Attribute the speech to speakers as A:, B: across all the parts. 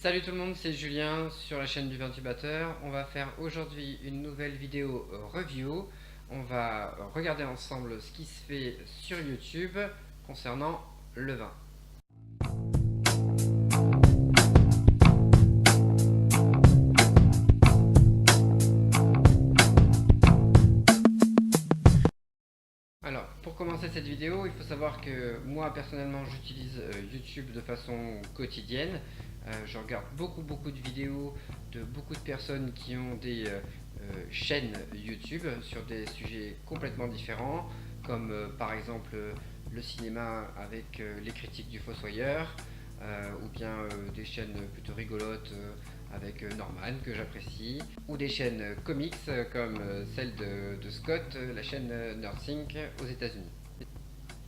A: Salut tout le monde, c'est Julien sur la chaîne du Vintubateur. On va faire aujourd'hui une nouvelle vidéo review. On va regarder ensemble ce qui se fait sur YouTube concernant le vin. Alors, pour commencer cette vidéo, il faut savoir que moi personnellement j'utilise YouTube de façon quotidienne. Je regarde beaucoup de vidéos de beaucoup de personnes qui ont des chaînes YouTube sur des sujets complètement différents, comme par exemple le cinéma avec les critiques du Fossoyeur, ou bien des chaînes plutôt rigolotes avec Norman que j'apprécie, ou des chaînes comics comme celle de Scott, la chaîne Nerdthink aux États-Unis.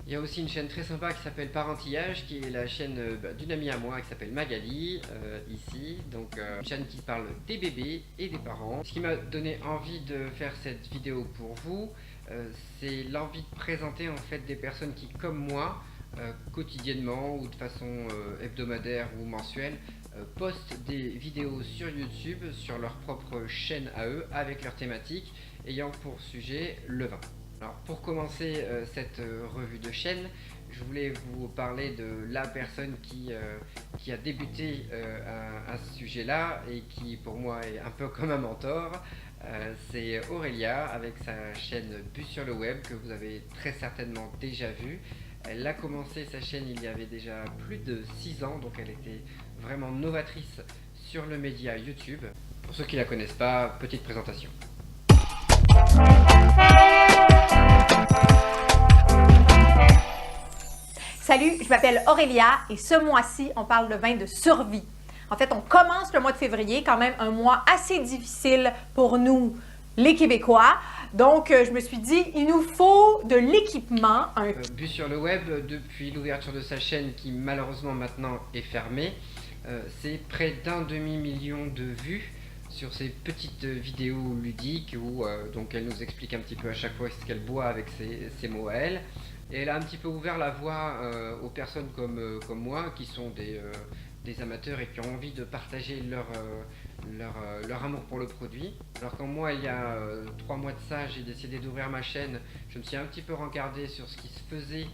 A: Il y a aussi une chaîne très sympa qui s'appelle Parentillage, qui est la chaîne d'une amie à moi qui s'appelle Magali, ici. Donc une chaîne qui parle des bébés et des parents. Ce qui m'a donné envie de faire cette vidéo pour vous, c'est l'envie de présenter en fait des personnes qui, comme moi, quotidiennement ou de façon hebdomadaire ou mensuelle, postent des vidéos sur YouTube, sur leur propre chaîne à eux, avec leur thématique, ayant pour sujet le vin. Alors pour commencer cette revue de chaîne, je voulais vous parler de la personne qui a débuté à ce sujet-là et qui pour moi est un peu comme un mentor. C'est Aurélia avec sa chaîne Bus sur le web que vous avez très certainement déjà vu. Elle a commencé sa chaîne il y avait déjà plus de 6 ans, donc elle était vraiment novatrice sur le média YouTube. Pour ceux qui ne la connaissent pas, petite présentation.
B: Salut, je m'appelle Aurélia et ce mois-ci, on parle de vin de survie. En fait, on commence le mois de février, quand même un mois assez difficile pour nous, les Québécois. Donc, je me suis dit, il nous faut de l'équipement.
A: Bus sur le web, depuis l'ouverture de sa chaîne qui malheureusement maintenant est fermée, c'est près d'un demi-million de vues sur ces petites vidéos ludiques où donc elle nous explique un petit peu à chaque fois ce qu'elle boit avec ses mots à elle. Et elle a un petit peu ouvert la voie aux personnes comme moi qui sont des amateurs et qui ont envie de partager leur amour pour le produit. Alors quand moi, il y a 3 mois de ça, j'ai décidé d'ouvrir ma chaîne, je me suis un petit peu rencardé sur ce qui se faisait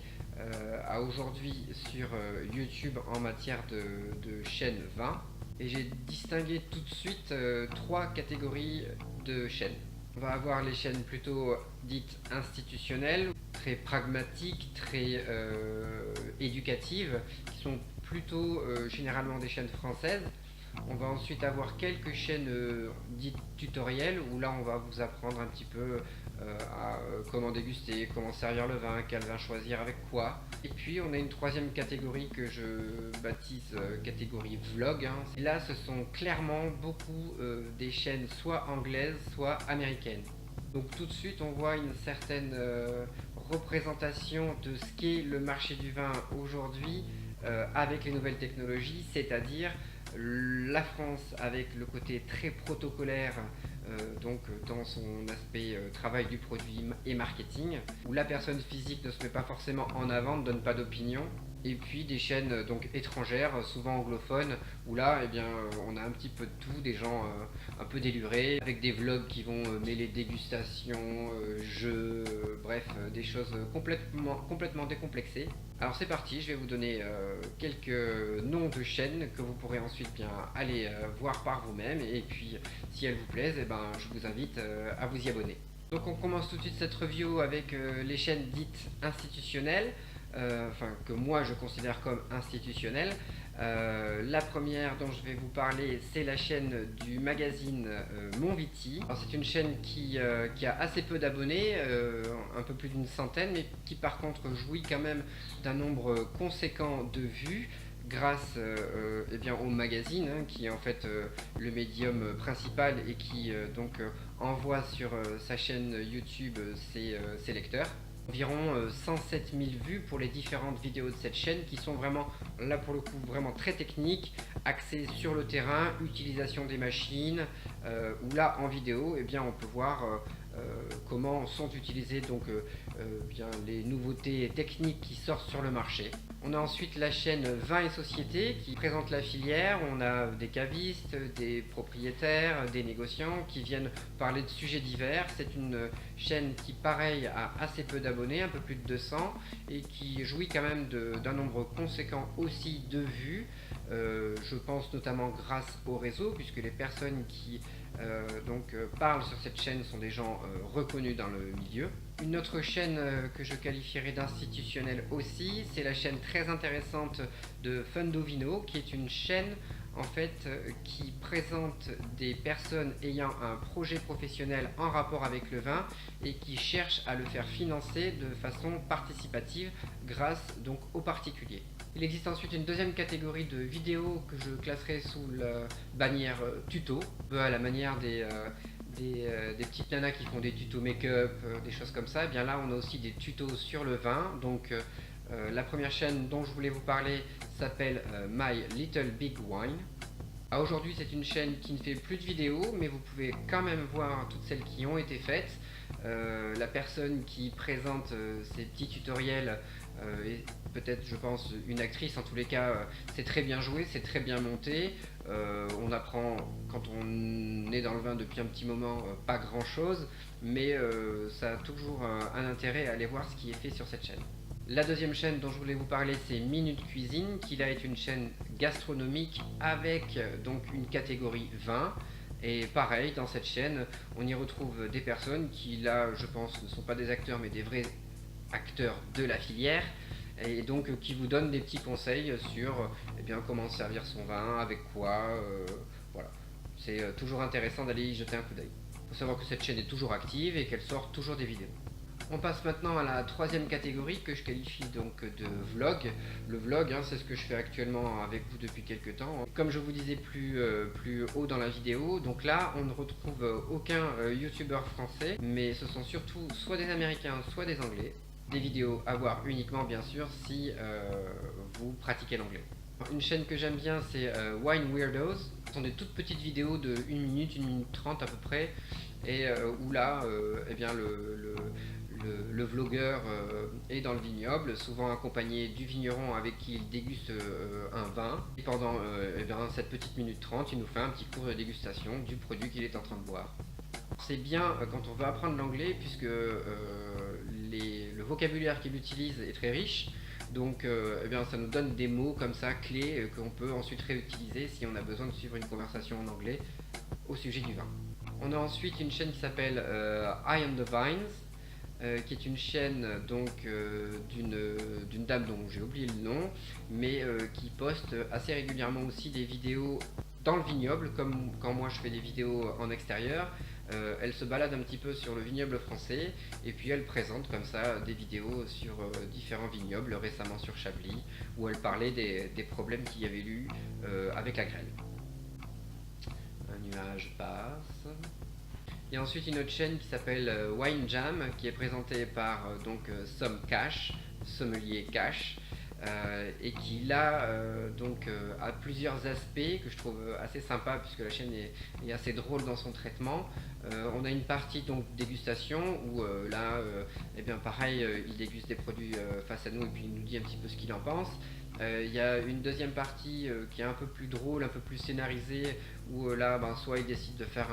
A: à aujourd'hui sur YouTube en matière de chaînes vin. Et j'ai distingué tout de suite 3 catégories de chaînes. On va avoir les chaînes plutôt dites institutionnelles, très pragmatiques, très éducatives, qui sont plutôt généralement des chaînes françaises. On va ensuite avoir quelques chaînes dites tutoriels, où là on va vous apprendre un petit peu à comment déguster, comment servir le vin, quel vin choisir avec quoi. Et puis on a une troisième catégorie que je baptise catégorie vlog. Et là ce sont clairement beaucoup des chaînes soit anglaises, soit américaines. Donc tout de suite on voit une certaine représentation de ce qu'est le marché du vin aujourd'hui avec les nouvelles technologies, c'est-à-dire la France avec le côté très protocolaire, donc dans son aspect travail du produit et marketing, où la personne physique ne se met pas forcément en avant, ne donne pas d'opinion. Et puis des chaînes donc étrangères, souvent anglophones, où là on a un petit peu de tout, des gens un peu délurés, avec des vlogs qui vont mêler dégustation, jeux, bref, des choses complètement décomplexées. Alors c'est parti, je vais vous donner quelques noms de chaînes que vous pourrez ensuite bien aller voir par vous-même, et puis si elles vous plaisent, je vous invite à vous y abonner. Donc on commence tout de suite cette review avec les chaînes dites institutionnelles. Que moi je considère comme institutionnelle. La première dont je vais vous parler, c'est la chaîne du magazine Mon Viti. C'est une chaîne qui a assez peu d'abonnés, un peu plus d'une centaine, mais qui par contre jouit quand même d'un nombre conséquent de vues grâce au magazine, qui est en fait le médium principal et qui envoie sur sa chaîne YouTube ses lecteurs. Environ 107 000 vues pour les différentes vidéos de cette chaîne qui sont vraiment, là pour le coup, vraiment très techniques, axées sur le terrain, utilisation des machines, où là en vidéo, on peut voir comment sont utilisées donc bien les nouveautés techniques qui sortent sur le marché. On a ensuite la chaîne Vin et Société qui présente la filière. On a des cavistes, des propriétaires, des négociants qui viennent parler de sujets divers. C'est une chaîne qui, pareil, a assez peu d'abonnés, un peu plus de 200, et qui jouit quand même d'un nombre conséquent aussi de vues. Je pense notamment grâce au réseau, puisque les personnes qui parlent sur cette chaîne sont des gens reconnus dans le milieu. Une autre chaîne que je qualifierais d'institutionnelle aussi, c'est la chaîne très intéressante de Fundovino, qui est une chaîne en fait qui présente des personnes ayant un projet professionnel en rapport avec le vin et qui cherchent à le faire financer de façon participative grâce donc aux particuliers. Il existe ensuite une deuxième catégorie de vidéos que je classerai sous la bannière tuto, à la manière des petites nanas qui font des tutos make-up, des choses comme ça. Et bien là on a aussi des tutos sur le vin. Donc la première chaîne dont je voulais vous parler s'appelle My Little Big Wine. Aujourd'hui c'est une chaîne qui ne fait plus de vidéos, mais vous pouvez quand même voir toutes celles qui ont été faites. La personne qui présente ces petits tutoriels est peut-être, je pense, une actrice. En tous les cas, c'est très bien joué, c'est très bien monté. On apprend, quand on est dans le vin depuis un petit moment, pas grand chose, mais ça a toujours un intérêt à aller voir ce qui est fait sur cette chaîne. La deuxième chaîne dont je voulais vous parler, c'est Minute Cuisine, qui là est une chaîne gastronomique avec donc une catégorie vin. Et pareil, dans cette chaîne, on y retrouve des personnes qui là, je pense, ne sont pas des acteurs, mais des vrais acteurs de la filière, et donc qui vous donnent des petits conseils sur comment servir son vin, avec quoi, voilà. C'est toujours intéressant d'aller y jeter un coup d'œil. Il faut savoir que cette chaîne est toujours active et qu'elle sort toujours des vidéos. On passe maintenant à la troisième catégorie que je qualifie donc de vlog. Le vlog, c'est ce que je fais actuellement avec vous depuis quelques temps. Comme je vous disais plus haut dans la vidéo, donc là on ne retrouve aucun youtubeur français, mais ce sont surtout soit des américains, soit des anglais. Des vidéos à voir uniquement bien sûr si vous pratiquez l'anglais. Une chaîne que j'aime bien, c'est Wine Weirdos. Ce sont des toutes petites vidéos de 1 minute, 1 minute 30 à peu près, et où là le vlogueur est dans le vignoble, souvent accompagné du vigneron avec qui il déguste un vin. Et pendant cette petite minute 30, il nous fait un petit cours de dégustation du produit qu'il est en train de boire. C'est bien quand on veut apprendre l'anglais, puisque le vocabulaire qu'il utilise est très riche. Donc ça nous donne des mots comme ça, clés, qu'on peut ensuite réutiliser si on a besoin de suivre une conversation en anglais au sujet du vin. On a ensuite une chaîne qui s'appelle Eye on the Vines, qui est une chaîne d'une dame dont j'ai oublié le nom, mais qui poste assez régulièrement aussi des vidéos dans le vignoble, comme quand moi je fais des vidéos en extérieur. Elle se balade un petit peu sur le vignoble français et puis elle présente comme ça des vidéos sur différents vignobles, récemment sur Chablis, où elle parlait des problèmes qu'il y avait eu avec la grêle. Un nuage passe. Il y a ensuite une autre chaîne qui s'appelle Wine Jam, qui est présentée par Somm Cash, sommelier Cash, et qui là a plusieurs aspects que je trouve assez sympa, puisque la chaîne est assez drôle dans son traitement. On a une partie donc dégustation où pareil, il déguste des produits face à nous et puis il nous dit un petit peu ce qu'il en pense. Il y a une deuxième partie qui est un peu plus drôle, un peu plus scénarisée, où soit il décide de faire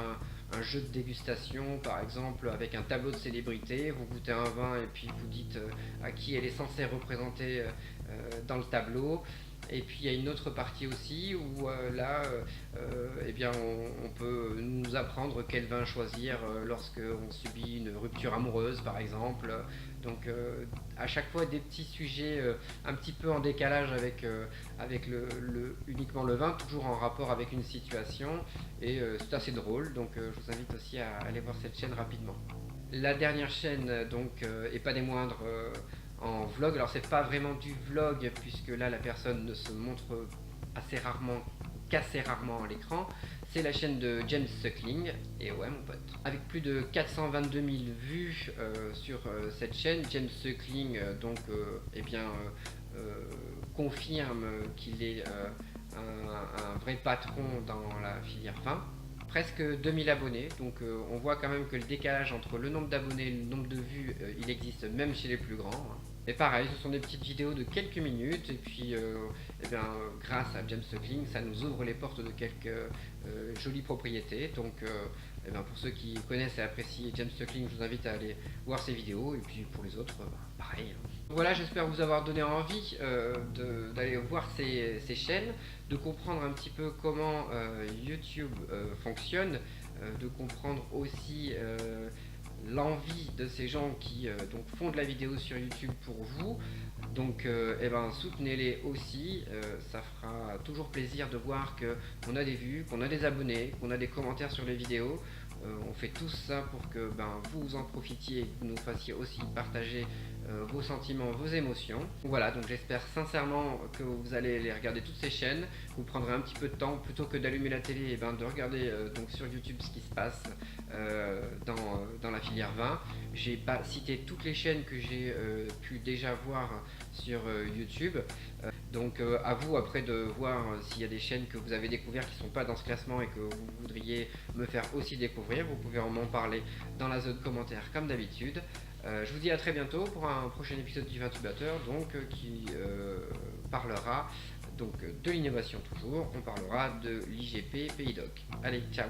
A: un jeu de dégustation, par exemple avec un tableau de célébrités. Vous goûtez un vin et puis vous dites à qui elle est censée représenter dans le tableau. Et puis il y a une autre partie aussi où on peut nous apprendre quel vin choisir lorsque on subit une rupture amoureuse par exemple. Donc à chaque fois des petits sujets un petit peu en décalage avec uniquement le vin, toujours en rapport avec une situation, et c'est assez drôle, donc je vous invite aussi à aller voir cette chaîne rapidement. La dernière chaîne et pas des moindres en vlog, alors c'est pas vraiment du vlog puisque là la personne ne se montre qu'assez rarement à l'écran, c'est la chaîne de James Suckling, et ouais mon pote. Avec plus de 422 000 vues sur cette chaîne, James Suckling confirme qu'il est un vrai patron dans la filière vin. presque 2000 abonnés, donc on voit quand même que le décalage entre le nombre d'abonnés et le nombre de vues, il existe même chez les plus grands, hein. Et pareil, ce sont des petites vidéos de quelques minutes, et puis grâce à James Suckling, ça nous ouvre les portes de quelques jolies propriétés. Donc pour ceux qui connaissent et apprécient James Suckling, je vous invite à aller voir ses vidéos, et puis pour les autres, pareil. Voilà, j'espère vous avoir donné envie d'aller voir ces chaînes, de comprendre un petit peu comment YouTube fonctionne, de comprendre aussi l'envie de ces gens qui donc font de la vidéo sur YouTube pour vous. Donc soutenez-les aussi, ça fera toujours plaisir de voir qu'on a des vues, qu'on a des abonnés, qu'on a des commentaires sur les vidéos. On fait tout ça pour que vous en profitiez et que vous nous fassiez aussi partager vos sentiments, vos émotions. Voilà, donc j'espère sincèrement que vous allez les regarder toutes ces chaînes. Vous prendrez un petit peu de temps, plutôt que d'allumer la télé, de regarder donc sur YouTube ce qui se passe dans la filière vin. J'ai pas cité toutes les chaînes que j'ai pu déjà voir sur YouTube. Donc à vous après de voir s'il y a des chaînes que vous avez découvertes qui ne sont pas dans ce classement et que vous voudriez me faire aussi découvrir. Vous pouvez m'en parler dans la zone commentaire comme d'habitude. Je vous dis à très bientôt pour un prochain épisode du Vintubateur qui parlera donc de l'innovation toujours. On parlera de l'IGP Pays Doc. Allez, ciao!